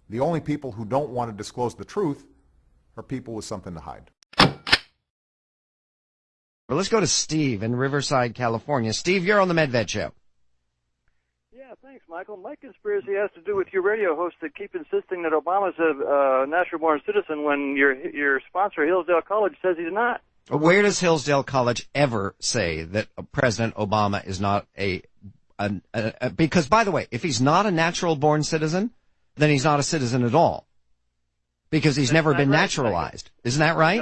The only people who don't want to disclose the truth are people with something to hide. Well, let's go to Steve in Riverside, California. Steve, you're on the Medved Show. Yeah, thanks, Michael. My conspiracy has to do with your radio hosts that keep insisting that Obama's a natural-born citizen when your sponsor, Hillsdale College, says he's not. Where does Hillsdale College ever say that President Obama is not because, by the way, if he's not a natural-born citizen, then he's not a citizen at all. Because he's never been naturalized. Isn't that right?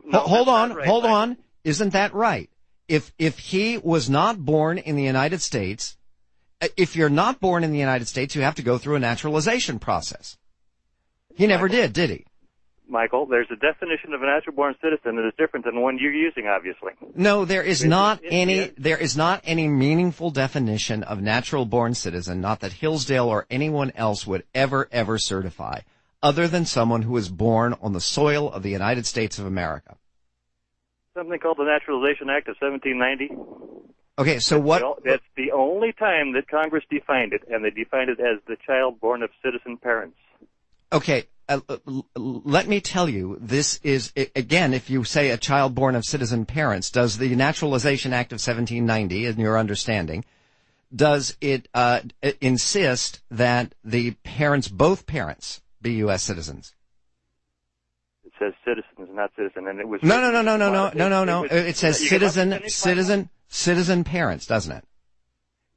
No, hold on, right, hold Michael. on. Isn't that right? If he was not born in the United States, if you're not born in the United States, you have to go through a naturalization process. He never did he? Michael, there's a definition of a natural-born citizen that is different than the one you're using, obviously. No, there is not any meaningful definition of natural-born citizen, not that Hillsdale or anyone else would ever certify, other than someone who is born on the soil of the United States of America. Something called the Naturalization Act of 1790. Okay, so That's the only time that Congress defined it, and they defined it as the child born of citizen parents. Okay, let me tell you, this is, again, if you say a child born of citizen parents, does the Naturalization Act of 1790, in your understanding, does it insist that the parents, both parents, be U.S. citizens? It says citizens, not citizen, and it was... No. It says citizen parents, doesn't it?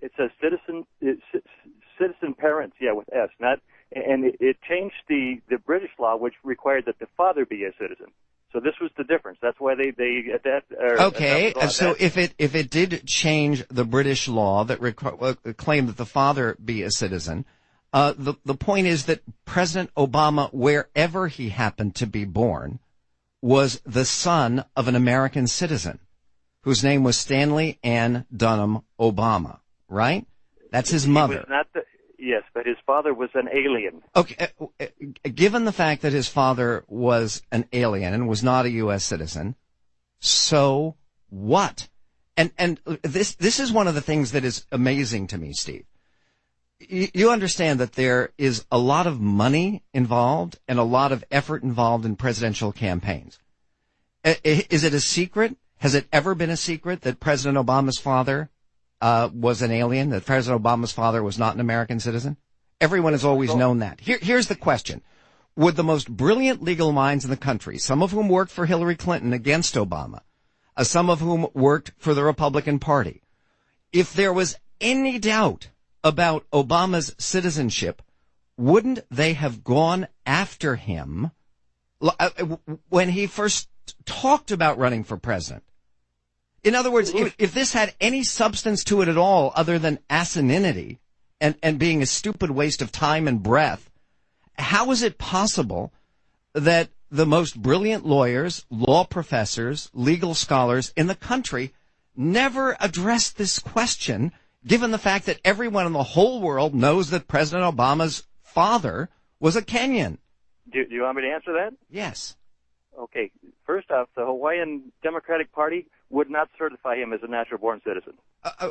It says citizen parents, yeah, with S, not... And it changed the British law, which required that the father be a citizen. So this was the difference. That's why they okay. So if it did change the British law that claimed that the father be a citizen, the point is that President Obama, wherever he happened to be born, was the son of an American citizen whose name was Stanley Ann Dunham Obama. Right? That's his mother. Yes, but his father was an alien. Okay, given the fact that his father was an alien and was not a U.S. citizen, so what? And this is one of the things that is amazing to me, Steve. You understand that there is a lot of money involved and a lot of effort involved in presidential campaigns. Is it a secret? Has it ever been a secret that President Obama's father was an alien, that President Obama's father was not an American citizen? Everyone has always known that. Here's the question. Would the most brilliant legal minds in the country, some of whom worked for Hillary Clinton against Obama, some of whom worked for the Republican Party, if there was any doubt about Obama's citizenship, wouldn't they have gone after him when he first talked about running for president? In other words, if this had any substance to it at all other than asininity and being a stupid waste of time and breath, how is it possible that the most brilliant lawyers, law professors, legal scholars in the country never addressed this question, given the fact that everyone in the whole world knows that President Obama's father was a Kenyan? Do you want me to answer that? Yes. Okay. First off, the Hawaiian Democratic Party would not certify him as a natural-born citizen.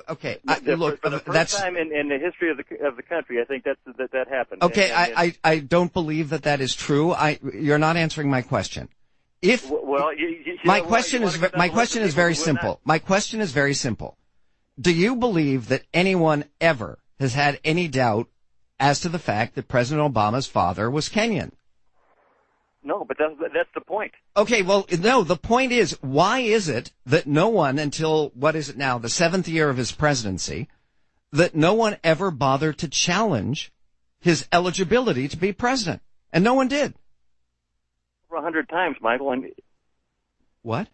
Okay. For the first time in the history of the country, I think that happened. Okay, I don't believe that is true. You're not answering my question. My question is very simple. My question is very simple. Do you believe that anyone ever has had any doubt as to the fact that President Obama's father was Kenyan? No, but that's the point. Okay, well, no, the point is, why is it that no one until, what is it now, the 7th year of his presidency, that no one ever bothered to challenge his eligibility to be president? And no one did. Over 100 times, Michael. And what?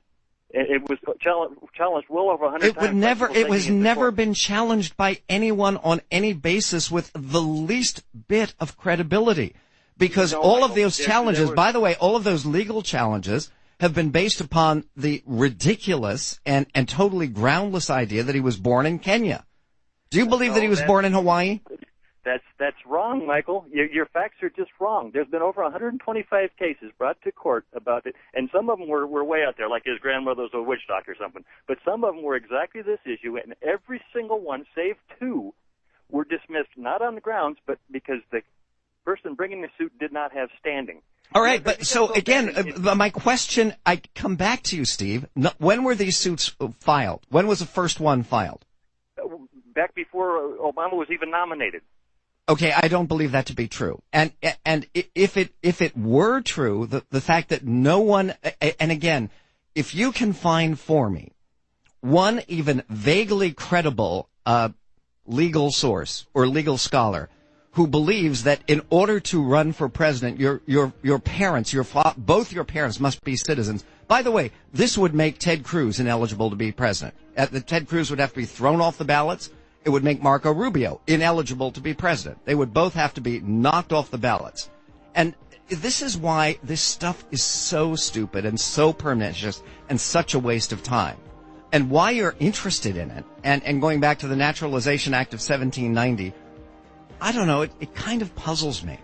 It was challenged well over 100 times. It was never been challenged by anyone on any basis with the least bit of credibility. Because all of those challenges, by the way, all of those legal challenges have been based upon the ridiculous and totally groundless idea that he was born in Kenya. Do you believe that he was born in Hawaii? That's wrong, Michael. Your facts are just wrong. There's been over 125 cases brought to court about it, and some of them were way out there, like his grandmother was a witch doctor or something. But some of them were exactly this issue, and every single one, save 2, were dismissed, not on the grounds, but because the person bringing the suit did not have standing. All right, but so again, my question, I come back to you, Steve. When were these suits filed? When was the first one filed? Back before Obama was even nominated. Okay, I don't believe that to be true. And if it were true, the fact that no one, and again, if you can find for me one even vaguely credible legal source or legal scholar who believes that in order to run for president, your parents, both your parents must be citizens. By the way, this would make Ted Cruz ineligible to be president. Ted Cruz would have to be thrown off the ballots. It would make Marco Rubio ineligible to be president. They would both have to be knocked off the ballots. And this is why this stuff is so stupid and so pernicious and such a waste of time. And why you're interested in it, and going back to the Naturalization Act of 1790, I don't know, it kind of puzzles me.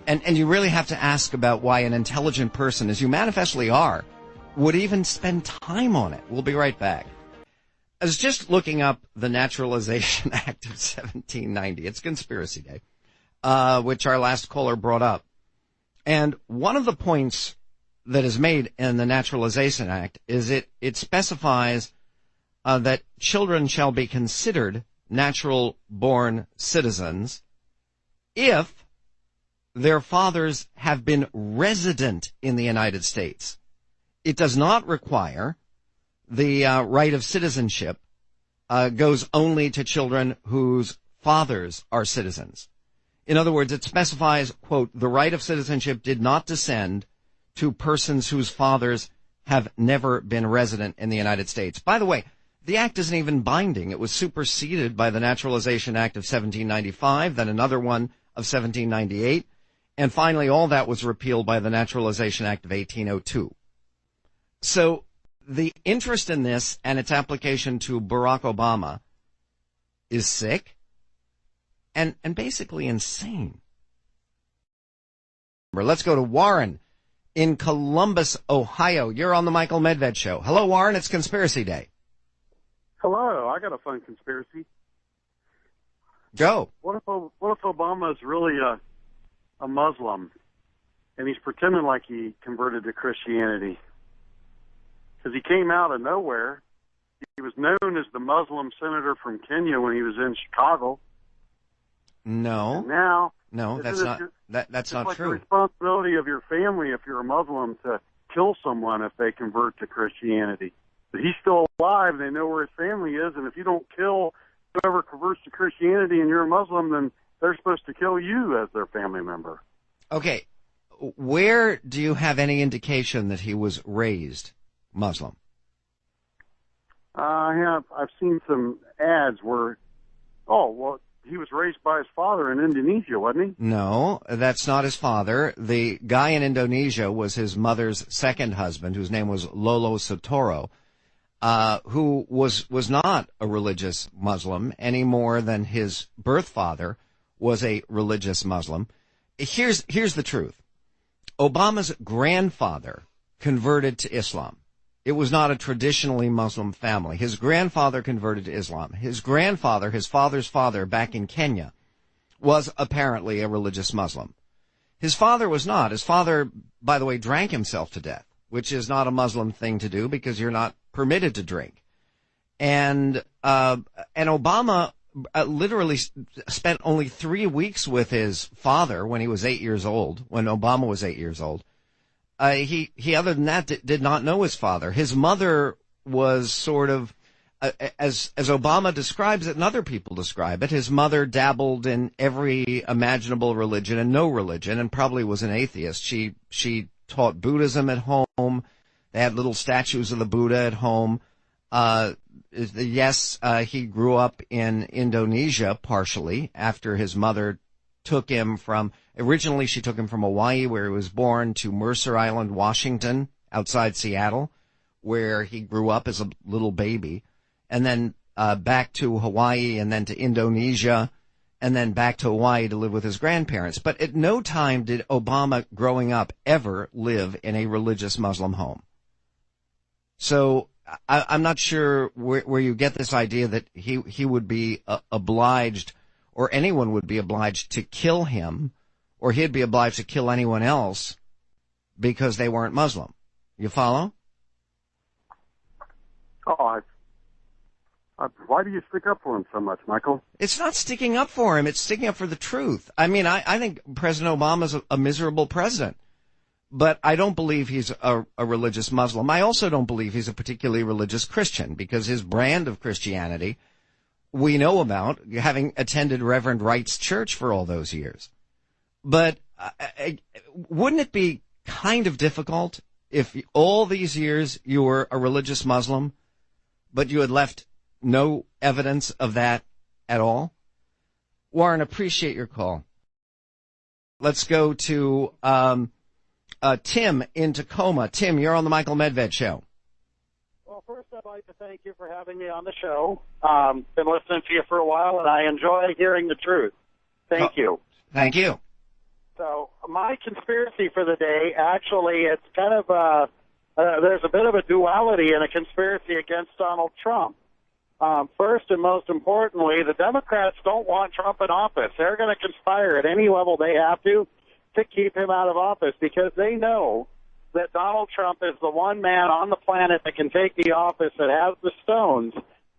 And you really have to ask about why an intelligent person, as you manifestly are, would even spend time on it. We'll be right back. I was just looking up the Naturalization Act of 1790. It's Conspiracy Day, which our last caller brought up. And one of the points that is made in the Naturalization Act is it specifies that children shall be considered natural-born citizens if their fathers have been resident in the United States. It does not require the right of citizenship goes only to children whose fathers are citizens. In other words, it specifies, quote, the right of citizenship did not descend to persons whose fathers have never been resident in the United States. By the way, the act isn't even binding. It was superseded by the Naturalization Act of 1795, then another one of 1798, and finally all that was repealed by the Naturalization Act of 1802. So the interest in this and its application to Barack Obama is sick and basically insane. Let's go to Warren in Columbus, Ohio. You're on the Michael Medved Show. Hello, Warren. It's Conspiracy Day. Hello. I got a fun conspiracy. Go. What if Obama is really a Muslim and he's pretending like he converted to Christianity? Because he came out of nowhere. He was known as the Muslim senator from Kenya when he was in Chicago. No. And now, that's not that's not like true. The responsibility of your family, if you're a Muslim, to kill someone if they convert to Christianity. But he's still alive. They know where his family is, and if you don't kill whoever converts to Christianity and you're a Muslim, then they're supposed to kill you as their family member. Okay. Where do you have any indication that he was raised Muslim? I've seen some ads where, he was raised by his father in Indonesia, wasn't he? No, that's not his father. The guy in Indonesia was his mother's second husband, whose name was Lolo Sotoro, who was not a religious Muslim any more than his birth father was a religious Muslim. Here's the truth. Obama's grandfather converted to Islam. It was not a traditionally Muslim family. His grandfather converted to Islam. His grandfather, his father's father back in Kenya, was apparently a religious Muslim. His father was not. His father, by the way, drank himself to death, which is not a Muslim thing to do because you're not permitted to drink. And Obama literally spent only 3 weeks with his father when he was 8 years old, when Obama was 8 years old. He other than that did not know his father. His mother was sort of, as Obama describes it and other people describe it, his mother dabbled in every imaginable religion and no religion and probably was an atheist. She taught Buddhism at home. They had little statues of the Buddha at home. Yes, he grew up in Indonesia partially after his mother took him originally she took him from Hawaii, where he was born, to Mercer Island, Washington, outside Seattle, where he grew up as a little baby, and then back to Hawaii, and then to Indonesia, and then back to Hawaii to live with his grandparents. But at no time did Obama, growing up, ever live in a religious Muslim home. So I'm not sure where you get this idea that he would be obliged, or anyone would be obliged, to kill him or he'd be obliged to kill anyone else because they weren't Muslim. You follow? Oh, why do you stick up for him so much, Michael? It's not sticking up for him. It's sticking up for the truth. I mean, I think President Obama's a miserable president, but I don't believe he's a religious Muslim. I also don't believe he's a particularly religious Christian, because his brand of Christianity we know about, having attended Reverend Wright's church for all those years. But wouldn't it be kind of difficult if all these years you were a religious Muslim, but you had left no evidence of that at all? Warren, appreciate your call. Let's go to Tim in Tacoma. Tim, you're on the Michael Medved Show. Well, first I'd like to thank you for having me on the show. Been listening to you for a while, and I enjoy hearing the truth. Thank you. Thank you. So my conspiracy for the day, actually, it's kind of there's a bit of a duality in a conspiracy against Donald Trump. First and most importantly, the Democrats don't want Trump in office. They're going to conspire at any level they have to keep him out of office, because they know that Donald Trump is the one man on the planet that can take the office, that has the stones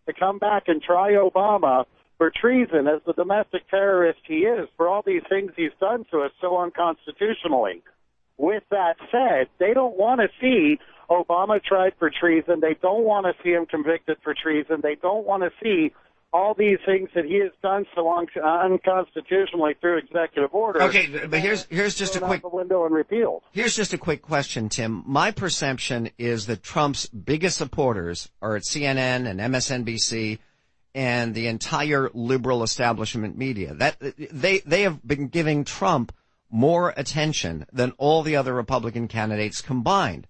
to come back and try Obama for treason as the domestic terrorist he is, for all these things he's done to us so unconstitutionally. With that said, they don't want to see Obama tried for treason. They don't want to see him convicted for treason. They don't want to see all these things that he has done so unconstitutionally through executive order. Okay, but here's just a quick the window and repealed. Here's just a quick question, Tim. My perception is that Trump's biggest supporters are at CNN and MSNBC and the entire liberal establishment media. That they have been giving Trump more attention than all the other Republican candidates combined.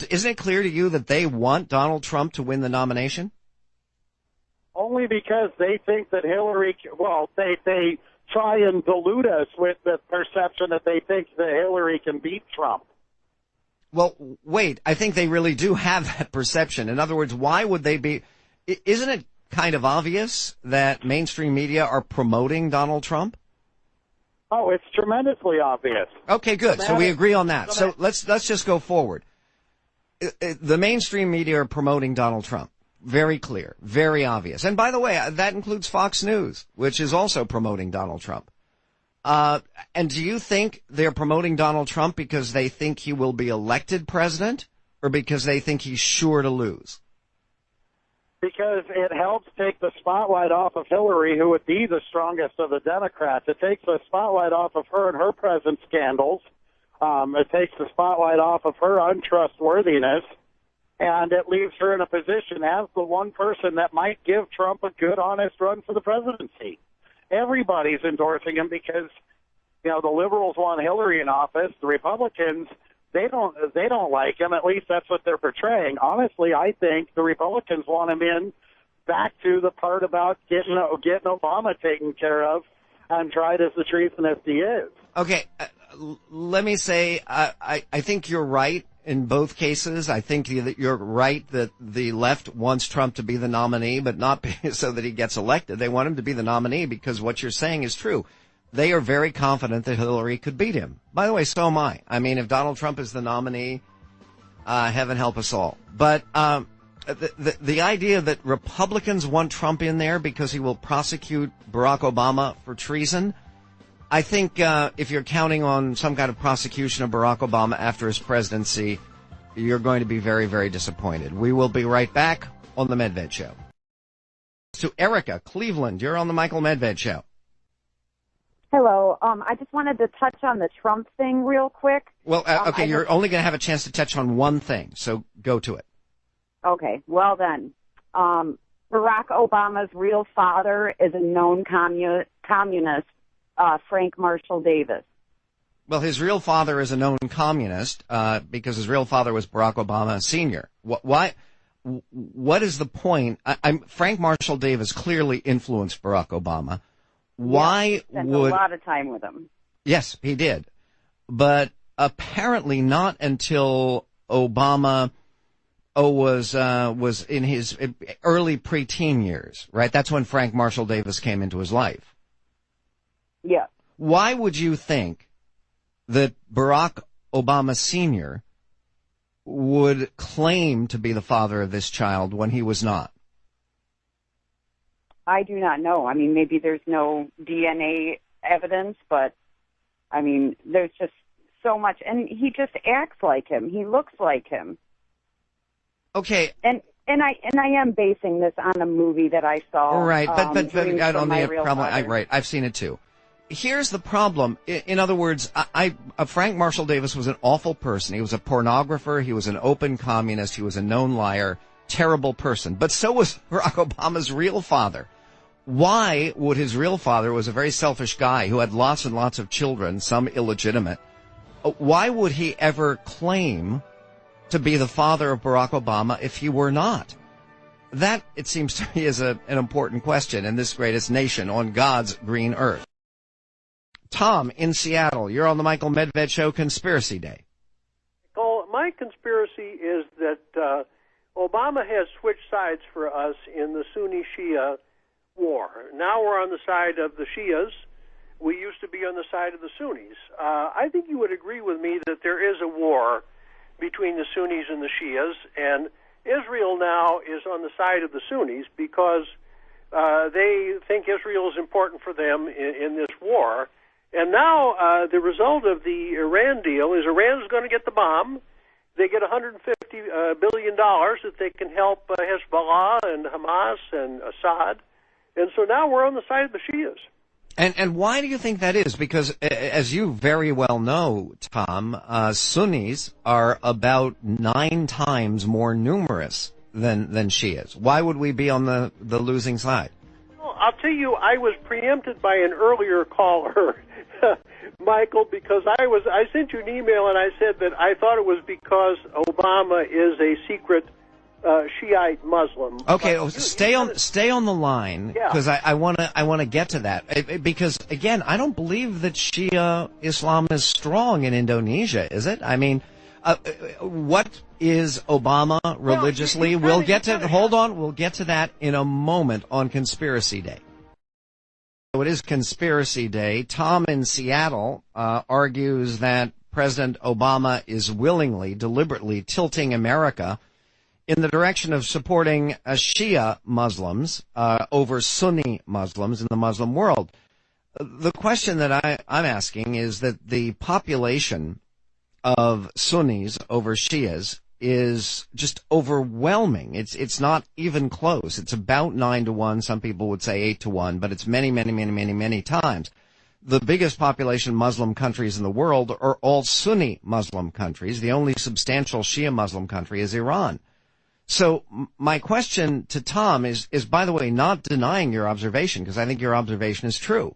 Isn't it clear to you that they want Donald Trump to win the nomination? Only because they think that Hillary, well, they try and delude us with the perception that they think that Hillary can beat Trump. Well, wait, I think they really do have that perception. In other words, why would they be? Isn't it kind of obvious that mainstream media are promoting Donald Trump? Oh, it's tremendously obvious. Okay, good. So we agree on that. So let's just go forward. The mainstream media are promoting Donald Trump. Very clear, very obvious. And by the way, that includes Fox News, which is also promoting Donald Trump. And do you think they're promoting Donald Trump because they think he will be elected president, or because they think he's sure to lose? Because it helps take the spotlight off of Hillary, who would be the strongest of the Democrats. It takes the spotlight off of her and her present scandals. It takes the spotlight off of her untrustworthiness. And it leaves her in a position as the one person that might give Trump a good, honest run for the presidency. Everybody's endorsing him because, you know, the liberals want Hillary in office. The Republicans, they don't like him. At least that's what they're portraying. Honestly, I think the Republicans want him in back to the part about getting Obama taken care of and tried as the treasonous he is. Okay, let me say, I think you're right. In both cases, I think that you're right that the left wants Trump to be the nominee, but not so that he gets elected. They want him to be the nominee because what you're saying is true. They are very confident that Hillary could beat him. By the way, so am I. I mean, if Donald Trump is the nominee, heaven help us all. But the idea that Republicans want Trump in there because he will prosecute Barack Obama for treason, I think if you're counting on some kind of prosecution of Barack Obama after his presidency, you're going to be very, very disappointed. We will be right back on the Medved Show. To Erica, Cleveland, you're on the Michael Medved Show. Hello. I just wanted to touch on the Trump thing real quick. Well, okay, you're only going to have a chance to touch on one thing, so go to it. Okay. Well then, Barack Obama's real father is a known communist. Frank Marshall Davis. Well, his real father is a known communist because his real father was Barack Obama Sr. What is the point? Frank Marshall Davis clearly influenced Barack Obama. Why spent would... a lot of time with him. Yes, he did. But apparently not until Obama was in his early preteen years, right? That's when Frank Marshall Davis came into his life. Yeah. Why would you think that Barack Obama Sr. would claim to be the father of this child when he was not? I do not know. I mean, maybe there's no DNA evidence, but I mean, there's just so much, and he just acts like him. He looks like him. Okay. And I am basing this on a movie that I saw. Right, but I don't my have real problem. father. Right, I've seen it too. Here's the problem. In other words, Frank Marshall Davis was an awful person. He was a pornographer. He was an open communist. He was a known liar. Terrible person. But so was Barack Obama's real father. Why would his real father, who was a very selfish guy who had lots and lots of children, some illegitimate, why would he ever claim to be the father of Barack Obama if he were not? That, it seems to me, is an important question in this greatest nation on God's green earth. Tom in Seattle, you're on the Michael Medved Show, Conspiracy Day. Well, my conspiracy is that Obama has switched sides for us in the Sunni-Shia war. Now we're on the side of the Shias. We used to be on the side of the Sunnis. I think you would agree with me that there is a war between the Sunnis and the Shias, and Israel now is on the side of the Sunnis because they think Israel is important for them in this war. And now the result of the Iran deal is Iran is going to get the bomb. They get $150 billion that they can help Hezbollah and Hamas and Assad. And so now we're on the side of the Shias. And why do you think that is? Because, as you very well know, Tom, Sunnis are about 9 times more numerous than Shias. Why would we be on the losing side? Well, I'll tell you, I was preempted by an earlier caller, Michael, because I sent you an email and I said that I thought it was because Obama is a secret Shiite Muslim. Okay, stay on the line, because I want to get to that, because again, I don't believe that Shia Islam is strong in Indonesia, is it? I mean, what is Obama religiously? We'll get to that in a moment on Conspiracy Day. So it is Conspiracy Day. Tom in Seattle argues that President Obama is willingly, deliberately tilting America in the direction of supporting Shia Muslims over Sunni Muslims in the Muslim world. The question that I'm asking is that the population of Sunnis over Shias is just overwhelming. It's not even close. It's about 9-1. Some people would say 8-1, but it's many times. The biggest population Muslim countries in the world are all Sunni Muslim countries. The only substantial Shia Muslim country is Iran. So my question to Tom is, by the way, not denying your observation, because I think your observation is true.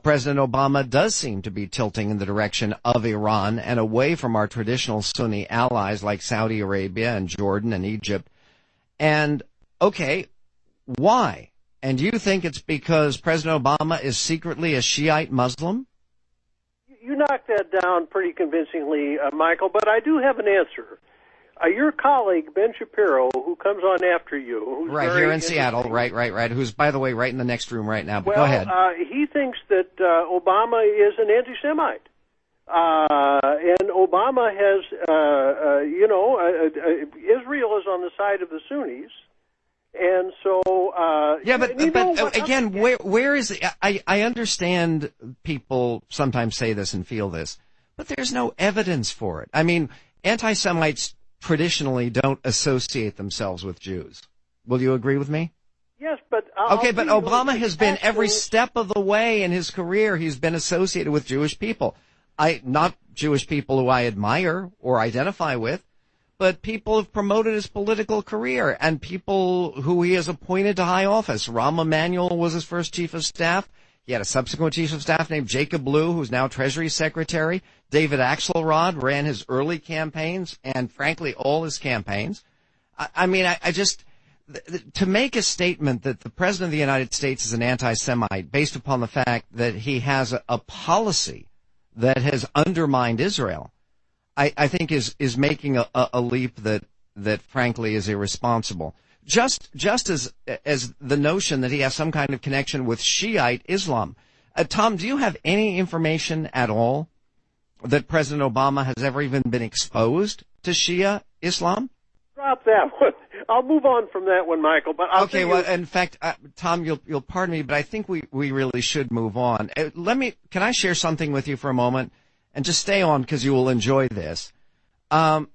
President Obama does seem to be tilting in the direction of Iran and away from our traditional Sunni allies like Saudi Arabia and Jordan and Egypt. And, okay, why? And you think it's because President Obama is secretly a Shiite Muslim? You knocked that down pretty convincingly, Michael, but I do have an answer. Your colleague, Ben Shapiro, who comes on after you. Who's right here in Seattle, right. Who's, by the way, right in the next room right now. But go ahead. He thinks that Obama is an anti-Semite. And Obama has, Israel is on the side of the Sunnis. And so, but again, where is it? I understand people sometimes say this and feel this, but there's no evidence for it. I mean, anti-Semites traditionally don't associate themselves with Jews. Will you agree with me? Yes, but but Obama has been every step of the way in his career. He's been associated with Jewish people. Not Jewish people who I admire or identify with, but people have promoted his political career and people who he has appointed to high office. Rahm Emanuel was his first chief of staff. He had a subsequent chief of staff named Jacob Lew, who's now Treasury Secretary. David Axelrod ran his early campaigns and, frankly, all his campaigns. I just, to make a statement that the President of the United States is an anti-Semite based upon the fact that he has a policy that has undermined Israel, I think is making a leap that frankly is irresponsible. Just as the notion that he has some kind of connection with Shiite Islam. Tom, do you have any information at all that President Obama has ever even been exposed to Shia Islam? Drop that one. I'll move on from that one, Michael. But I'll Okay, well, in fact, Tom, you'll pardon me, but I think we really should move on. Can I share something with you for a moment? And just stay on because you will enjoy this. A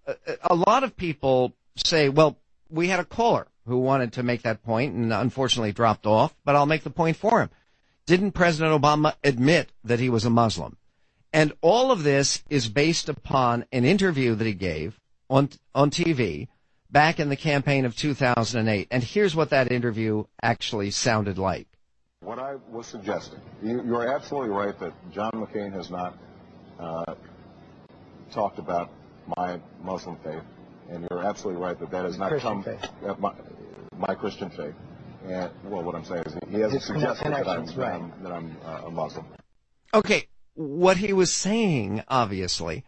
lot of people say, well, we had a caller who wanted to make that point and unfortunately dropped off, but I'll make the point for him. Didn't President Obama admit that he was a Muslim? And all of this is based upon an interview that he gave on TV back in the campaign of 2008. And here's what that interview actually sounded like. What I was suggesting, you're absolutely right that John McCain has not talked about my Muslim faith, and you're absolutely right that that has not come my Christian faith. And well, what I'm saying is he hasn't suggested that I'm a Muslim. Okay, what he was saying, obviously,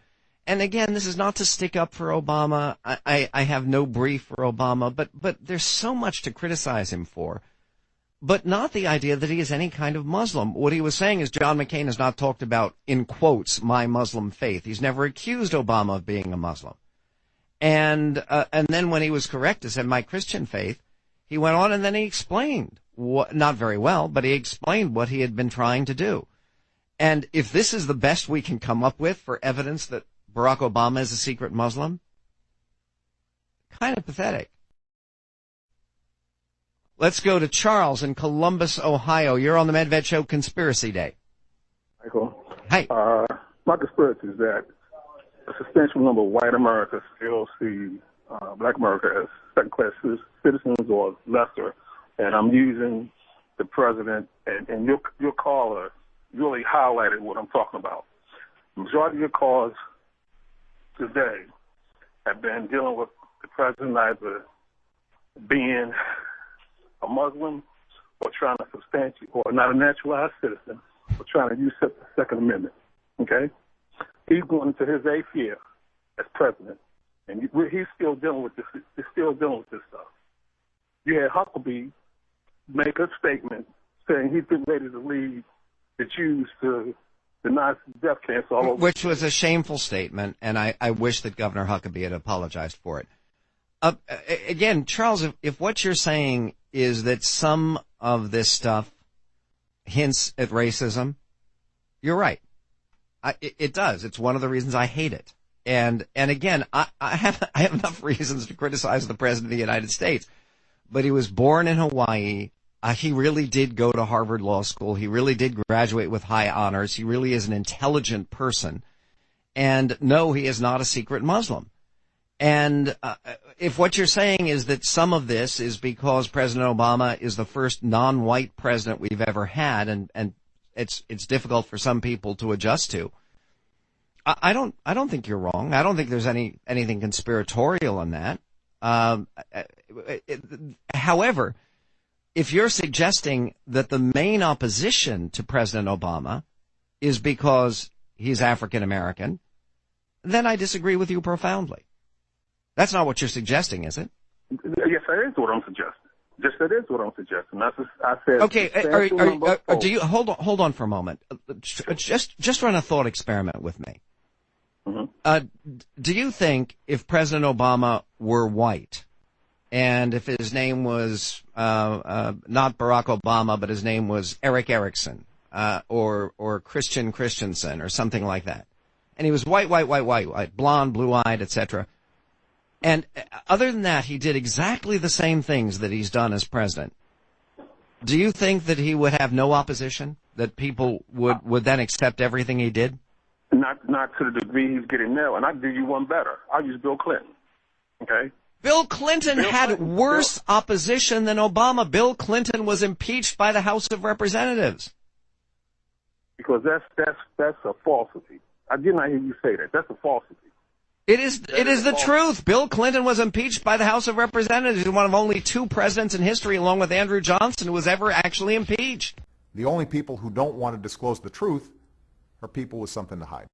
and again, this is not to stick up for Obama. I have no brief for Obama, but there's so much to criticize him for. But not the idea that he is any kind of Muslim. What he was saying is John McCain has not talked about, in quotes, my Muslim faith. He's never accused Obama of being a Muslim. And then when he was correct to say my Christian faith, he went on and then he explained, not very well, but he explained what he had been trying to do. And if this is the best we can come up with for evidence that Barack Obama is a secret Muslim, kind of pathetic. Let's go to Charles in Columbus, Ohio. You're on the Medved Show Conspiracy Day. Michael. Hi. My conspiracy is that a substantial number of white Americans still see black America as second-class citizens or lesser. And I'm using the president and your caller really highlighted what I'm talking about. The majority of your calls today have been dealing with the president either being a Muslim or trying to substantiate, or not a naturalized citizen, or trying to usurp the Second Amendment. Okay? He's going into his 8th year as president, and he's still dealing with this. He's still dealing with this stuff. You had Huckabee make a statement saying he's been ready to lead the Jews to the Nazi death camps all over. Which was a shameful statement, and I wish that Governor Huckabee had apologized for it. Again, Charles, if what you're saying is that some of this stuff hints at racism, you're right. It does. It's one of the reasons I hate it. And again, I have enough reasons to criticize the President of the United States. But he was born in Hawaii. He really did go to Harvard Law School. He really did graduate with high honors. He really is an intelligent person. And no, he is not a secret Muslim. And if what you're saying is that some of this is because President Obama is the first non-white president we've ever had, and it's difficult for some people to adjust to, I don't think you're wrong. I don't think there's anything conspiratorial in that. However, if you're suggesting that the main opposition to President Obama is because he's African American, then I disagree with you profoundly. That's not what you're suggesting, is it? Yes, that is what I'm suggesting. Just that is what I'm suggesting. I said. Okay. Do you hold on for a moment? Just run a thought experiment with me. Mm-hmm. Do you think if President Obama were white, and if his name was not Barack Obama, but his name was Eric Erickson, or Christian Christensen, or something like that, and he was white, blonde, blue-eyed, etc. And other than that, he did exactly the same things that he's done as president. Do you think that he would have no opposition? That people would then accept everything he did? Not to the degree he's getting now. And I'll do you one better. I'll use Bill Clinton. Okay? Bill Clinton had worse opposition than Obama. Bill Clinton was impeached by the House of Representatives. Because that's a falsity. I did not hear you say that. That's a falsity. It is the truth. Bill Clinton was impeached by the House of Representatives. He's one of only 2 presidents in history, along with Andrew Johnson, who was ever actually impeached. The only people who don't want to disclose the truth are people with something to hide.